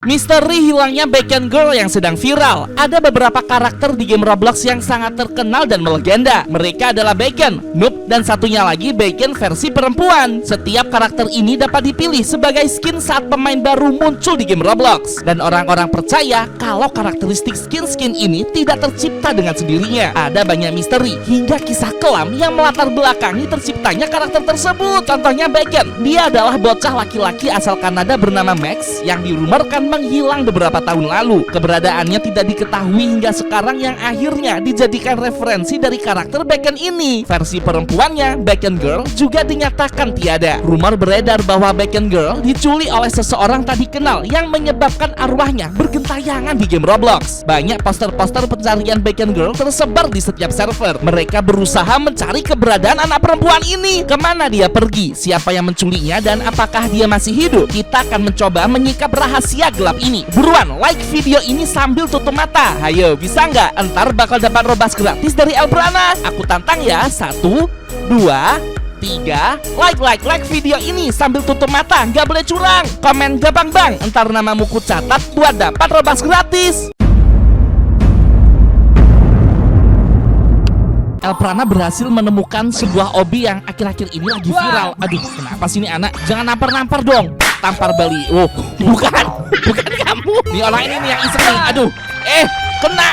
Misteri hilangnya Bacon Girl yang sedang viral. Ada beberapa karakter di game Roblox yang sangat terkenal dan melegenda. Mereka adalah Bacon, Noob, dan satunya lagi Bacon versi perempuan. Setiap karakter ini dapat dipilih sebagai skin saat pemain baru muncul di game Roblox. Dan orang-orang percaya kalau karakteristik skin-skin ini tidak tercipta dengan sendirinya. Ada banyak misteri hingga kisah kelam yang melatar belakangi terciptanya karakter tersebut. Contohnya Bacon. Dia adalah bocah laki-laki asal Kanada bernama Max yang dirumorkan menghilang beberapa tahun lalu. Keberadaannya tidak diketahui hingga sekarang yang akhirnya dijadikan referensi dari karakter Bacon ini. Versi perempuannya, Bacon Girl, juga dinyatakan tiada. Rumor beredar bahwa Bacon Girl diculik oleh seseorang tak dikenal yang menyebabkan arwahnya bergentayangan di game Roblox. Banyak poster-poster pencarian Bacon Girl tersebar di setiap server. Mereka berusaha mencari keberadaan anak perempuan ini. Kemana dia pergi? Siapa yang menculiknya? Dan apakah dia masih hidup? Kita akan mencoba menyikap rahasia gelap ini. Buruan like video ini sambil tutup mata. Hayo, bisa nggak? Entar bakal dapat robas gratis dari Elbrana. Aku tantang ya. 1, 2, 3. Like video ini sambil tutup mata. Nggak boleh curang. Komen gabang bang. Entar namamu ku catat buat dapat robas gratis. Elbrana berhasil menemukan sebuah obi yang akhir-akhir ini lagi viral. Aduh, kenapa sih ini anak? Jangan nampar-nampar dong. Tampar Bali. Oh, bukan kamu. Nih orang ini nih yang iseng nih. Aduh, kena.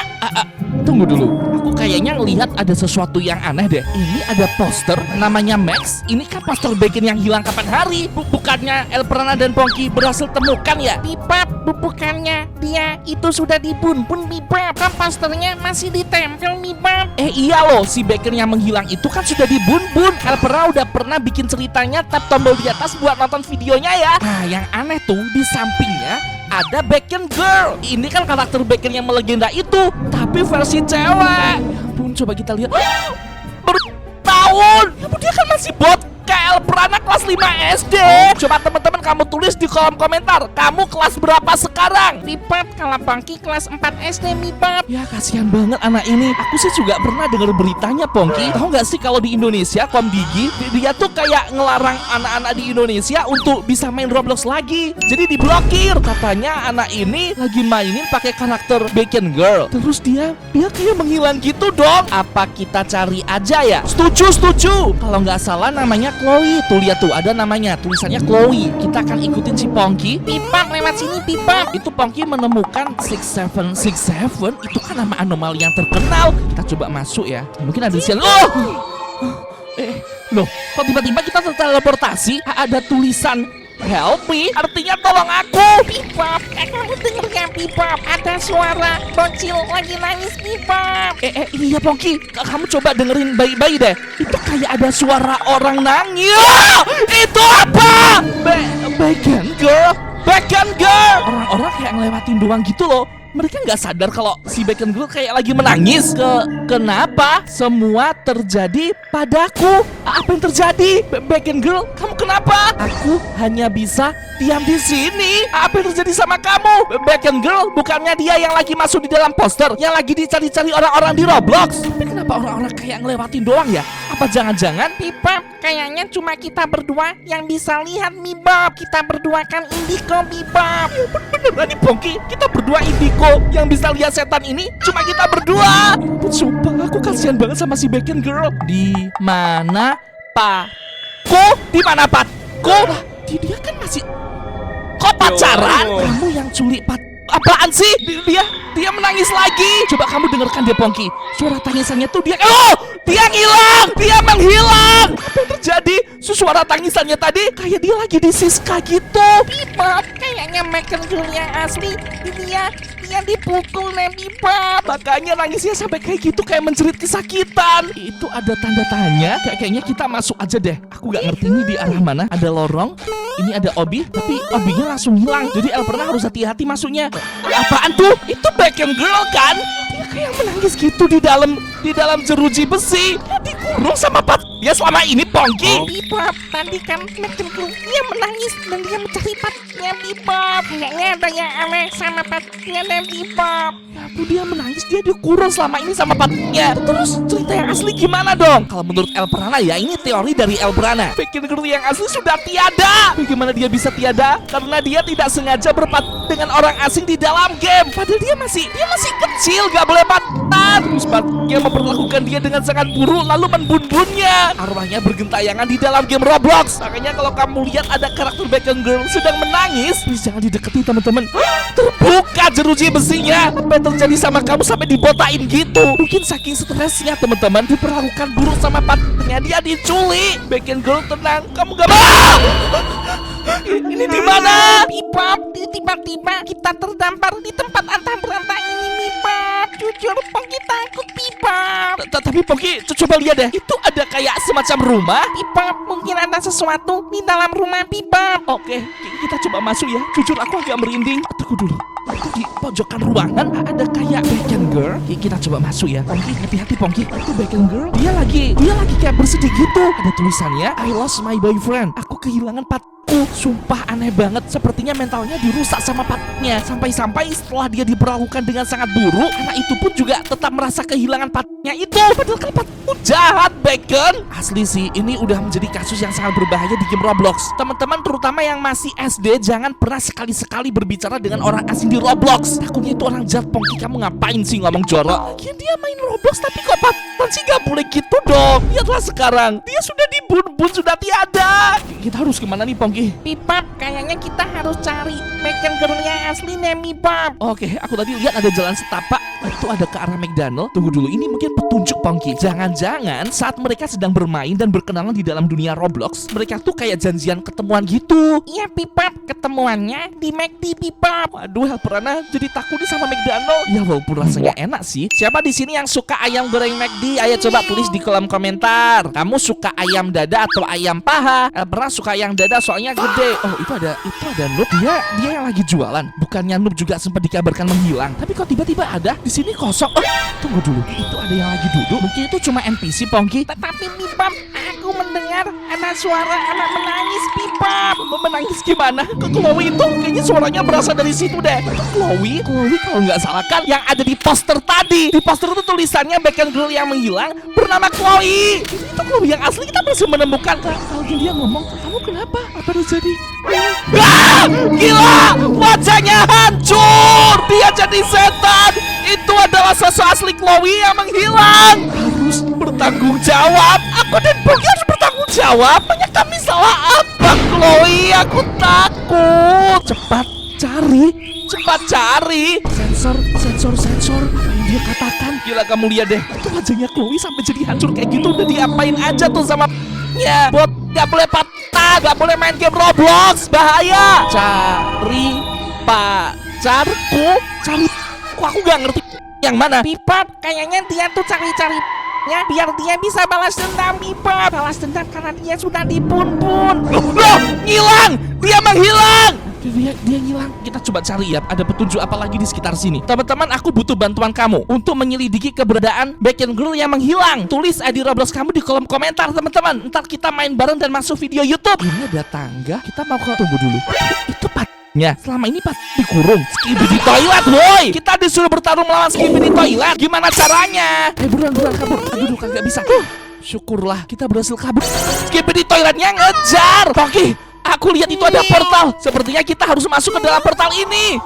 Tunggu dulu. Aku kayaknya ngelihat ada sesuatu yang aneh deh. Ini ada poster namanya Max. Ini kan poster Bacon yang hilang kapan hari. Bukannya Elbrana dan Pongki berhasil temukan ya? Bebop, bukannya dia itu sudah dibun-bun Bebop. Kan posternya masih ditempel Bebop. Iya loh, si Bacon yang menghilang itu kan sudah dibun-bun. Elbrana udah pernah bikin ceritanya, tap tombol di atas buat nonton videonya ya. Nah, yang aneh tuh di sampingnya ada Bacon Girl. Ini kan karakter Bacon yang melegenda itu, tapi versi cewek. Ya ampun, coba kita lihat. Bertahun. Ya ampun, dia kan masih bot. Elbrana kelas 5 SD. Coba teman-teman kamu tulis di kolom komentar, kamu kelas berapa sekarang? Bebop, kalau Pongki kelas 4 SD Bebop. Ya kasihan banget anak ini. Aku sih juga pernah dengar beritanya Pongki. Tahu nggak sih kalau di Indonesia Komdigi dia tuh kayak ngelarang anak-anak di Indonesia untuk bisa main Roblox lagi. Jadi diblokir. Katanya anak ini lagi mainin pakai karakter Bacon Girl. Terus dia kayak menghilang gitu dong. Apa kita cari aja ya? Setuju. Kalau nggak salah namanya Chloe. Tuh lihat tuh ada namanya, tulisannya Chloe. Kita akan ikutin si Pongki. Bebop lewat sini Bebop. Itu Pongki menemukan 6767. Itu kan nama anomali yang terkenal. Kita coba masuk ya. Mungkin ada sial. Loh, kok tiba-tiba kita terteleportasi? Ada tulisan help me, artinya tolong aku. Bebop, kamu denger gak Bebop? Ada suara bocil lagi nangis Bebop. Iya Pongki, kamu coba dengerin baik-baik deh. Itu kayak ada suara orang nangis. Itu apa? Bacon Girl. Orang-orang kayak ngelewatin doang gitu loh. Mereka nggak sadar kalau si Bacon Girl kayak lagi menangis. Kenapa semua terjadi padaku? Apa yang terjadi? Bacon Girl, kamu kenapa? Aku hanya bisa diam di sini. Apa yang terjadi sama kamu? Bacon Girl, bukannya dia yang lagi masuk di dalam poster, yang lagi dicari-cari orang-orang di Roblox. Tapi kenapa orang-orang kayak ngelewatin doang ya? Apa jangan-jangan Bebop, kayaknya cuma kita berdua yang bisa lihat Bebop. Kita berdua kan indigo Bebop. beneran nih Pongki? Kita berdua indigo yang bisa lihat setan ini cuma kita berdua. Sumpah, aku kasihan banget sama si Bacon Girl. Di mana Pakku? Di mana Pakku? Dia kan masih. Kok pacaran? Kamu yang culik apaan sih? Dia menangis lagi. Coba kamu dengarkan dia Pongki. Suara tangisannya tuh dia ngilang. Dia menghilang. Apa yang terjadi? Suara tangisannya tadi kayak dia lagi di Siska gitu. Bebop, kayaknya Bacon Girl yang asli. Dia dipukul nih Bebop. Makanya nangisnya sampai kayak gitu, kayak menjerit kesakitan. Itu ada tanda tanya. Kayaknya kita masuk aja deh. Aku gak ngerti ini di arah mana. Ada lorong. Ini ada obi, tapi obinya langsung hilang. Jadi Elbrana harus hati-hati masuknya. Apaan tuh? Itu Bacon Girl kan? Dia kayak menangis gitu di dalam jeruji besi. Dia dikurung sama dia selama ini, Pongki? Bebop, tadi kan Bacon Girl dia menangis dan dia mencari patnya Bebop. Kayaknya ada yang aneh sama patnya dan Bebop. Ya ampun, dia menangis, dia dikurung selama ini sama patnya. Terus cerita yang asli gimana dong? Kalau menurut El Prana ya, ini teori dari El Prana. Bacon Girl yang asli sudah tiada. Bagaimana dia bisa tiada? Karena dia tidak sengaja berpatah dengan orang asing di dalam game. Padahal dia masih kecil, gak boleh patah. Terus patnya memperlakukan dia dengan sangat buruk, lalu membunbunnya. Arwahnya bergentayangan di dalam game Roblox. Makanya kalau kamu lihat ada karakter Bacon Girl sedang menangis, please jangan didekati teman-teman. Terbuka jeruji besinya. Apa yang terjadi sama kamu sampai dibotain gitu? Mungkin saking stresnya teman-teman, diperlakukan buruk sama patnya, dia diculik. Bacon Girl tenang, kamu gak mau. Ini di mana? Bebop, tiba-tiba kita terdampar di tempat antah berantah ini Bebop. Jujur Pongki takut Bebop. Tapi Pongki, coba lihat deh. Itu ada kayak semacam rumah. Bebop, mungkin ada sesuatu di dalam rumah Bebop. Oke, kita coba masuk ya. Jujur aku agak merinding. Tunggu dulu. Itu di pojokan ruangan ada kayak Bacon Girl. Kita coba masuk ya. Pongki, hati-hati Pongki. Itu Bacon Girl. Dia lagi kayak bersedih gitu. Ada tulisannya, I lost my boyfriend. Aku kehilangan patku. Sumpah aneh banget. Sepertinya mentalnya dirusak sama patnya. Sampai-sampai setelah dia diperlakukan dengan sangat buruk, anak itu pun juga tetap merasa kehilangan patnya itu. Padahal kan patmu jahat, Bacon. Asli sih, ini udah menjadi kasus yang sangat berbahaya di game Roblox. Teman-teman terutama yang masih SD, jangan pernah sekali-sekali berbicara dengan orang asing di Roblox. Takutnya itu orang jahat. Pongki, kamu ngapain sih ngomong jorok? Lagian dia main Roblox tapi kok patan sih, gak boleh gitu dong. Lihatlah sekarang, dia sudah dibun-bun, sudah tiada. Kita harus kemana nih Pongki? Bebop, kayaknya kita harus cari Bacon Girl yang asli nih Bebop. Oke, aku tadi lihat ada jalan setapak. Itu ada ke arah McDonald. Tunggu dulu, ini mungkin petunjuk Pongki. Jangan-jangan saat mereka sedang bermain dan berkenalan di dalam dunia Roblox, mereka tuh kayak janjian ketemuan gitu. Iya Bebop, ketemuannya di McD Bebop. Waduh, El Prana jadi takut nih sama McDonald. Ya walaupun rasanya enak sih. Siapa di sini yang suka ayam goreng McD? Ayo coba tulis di kolom komentar. Kamu suka ayam dada atau ayam paha? El Prana suka yang dada soalnya gede. Oh, itu ada Noob. Dia yang lagi jualan. Bukannya Noob juga sempat dikabarkan menghilang. Tapi kok tiba-tiba ada? Di sini kosong. Oh, tunggu dulu. Itu ada yang lagi duduk. Mungkin itu cuma NPC Pongki. Tetapi Bebop, aku mendengar ada suara anak menangis Bebop. Menangis gimana? Ke Chloe itu kayaknya suaranya berasal dari situ deh. Chloe kalau nggak salah kan yang ada di poster tadi. Di poster itu tulisannya Bacon Girl yang menghilang bernama Chloe. Itu Chloe yang asli, kita berhasil menemukan. Kalau dia ngomong, kamu kenapa? Apa terjadi? Gila! Wajahnya hancur! Dia jadi setan! Itu adalah sosok asli Chloe yang menghilang! Harus bertanggung jawab! Aku dan Pongki harus bertanggung jawab! Banyak kami salah apa, Chloe? Aku takut! Cepat cari! Sensor! Apa yang dia katakan? Gila, kamu lihat deh! Itu wajahnya Chloe sampai jadi hancur kayak gitu. Udah diapain aja tuh sama ya, bot gak boleh patah, gak boleh main game Roblox, bahaya. Cari pacarku, aku gak ngerti yang mana. Bebop, kayaknya dia tuh cari-cari ya biar dia bisa balas dendam Bebop. Balas dendam karena dia sudah dibun-bun. Loh, ngilang! Dia menghilang! Dia ngilang. Kita coba cari ya, ada petunjuk apa lagi di sekitar sini. Teman-teman, aku butuh bantuan kamu untuk menyelidiki keberadaan Bacon Girl yang menghilang. Tulis ID Roblox kamu di kolom komentar, teman-teman. Ntar kita main bareng dan masuk video YouTube. Ini ada tangga. Kita mau ke... Tunggu dulu. Itu patnya. Selama ini pat dikurung. Skibidi toilet, woi. Kita disuruh bertarung melawan Skibidi toilet. Gimana caranya? Buruan kabur. Aduh, kagak bisa. Syukurlah kita berhasil kabur. Skibidi toiletnya ngejar. Pongki, aku lihat itu ada portal. Sepertinya kita harus masuk ke dalam portal ini.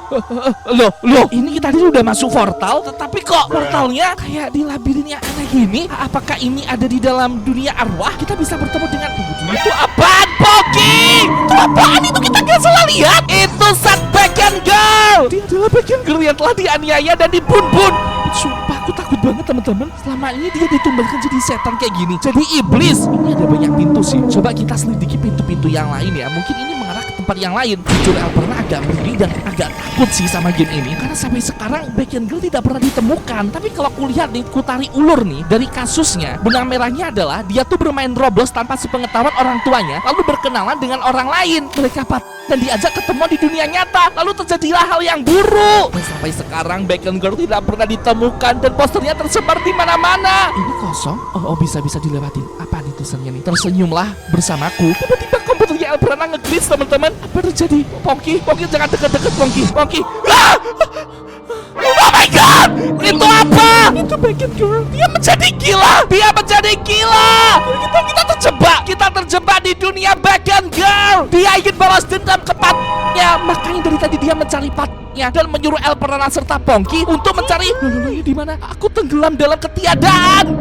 Loh, ini kita tadi udah masuk portal, tetapi kok portalnya kayak di labirin yang aneh gini? Apakah ini ada di dalam dunia arwah? Kita bisa bertemu dengan... Itu apaan, Pongki? Itu apaan itu? Kita gak salah lihat. Itu Sad Bacon Girl. Dia adalah Bacon Girl yang telah dianiaya dan dibun-bun. Sumpah, aku takut banget teman-teman. Selama ini dia ditumbalkan jadi setan kayak gini, jadi iblis. Ini ada banyak pintu sih. Coba kita selidiki pintu-pintu yang lain ya. Mungkin ini mengarah ke tempat yang lain. Jujur El pernah agak ngeri dan agak takut sih sama game ini, karena sampai sekarang Baekhyun Girl tidak pernah ditemukan. Tapi kalau kulihat nih, kutari ulur nih dari kasusnya, benang merahnya adalah dia tuh bermain Roblox tanpa sepengetahuan orang tuanya, lalu berkenalan dengan orang lain. Mereka dan diajak ketemu di dunia nyata, lalu terjadilah hal yang buruk. Dan sampai sekarang Baekhyun Girl tidak pernah ditemukan dan posternya tersebar di mana-mana. Ini kosong? Oh, bisa dilewatin. Apa nih tulisannya nih? Tersenyumlah bersamaku. Tiba-tiba komputernya El pernah nge-glitch, teman-teman. Apa terjadi? Pongki jangan deket-deket, Pongki. Ah! Oh my god! Itu apa? Itu Baekhyun Girl. Dia menjadi gila. Kita terjebak di dunia Baekhyun Girl. Dia ingin balas dendam ke patnya. Makanya dari tadi dia mencari patnya dan menyuruh El Pernah serta Pongki untuk mencari. Loh, di mana? Aku tenggelam dalam ketiadaan.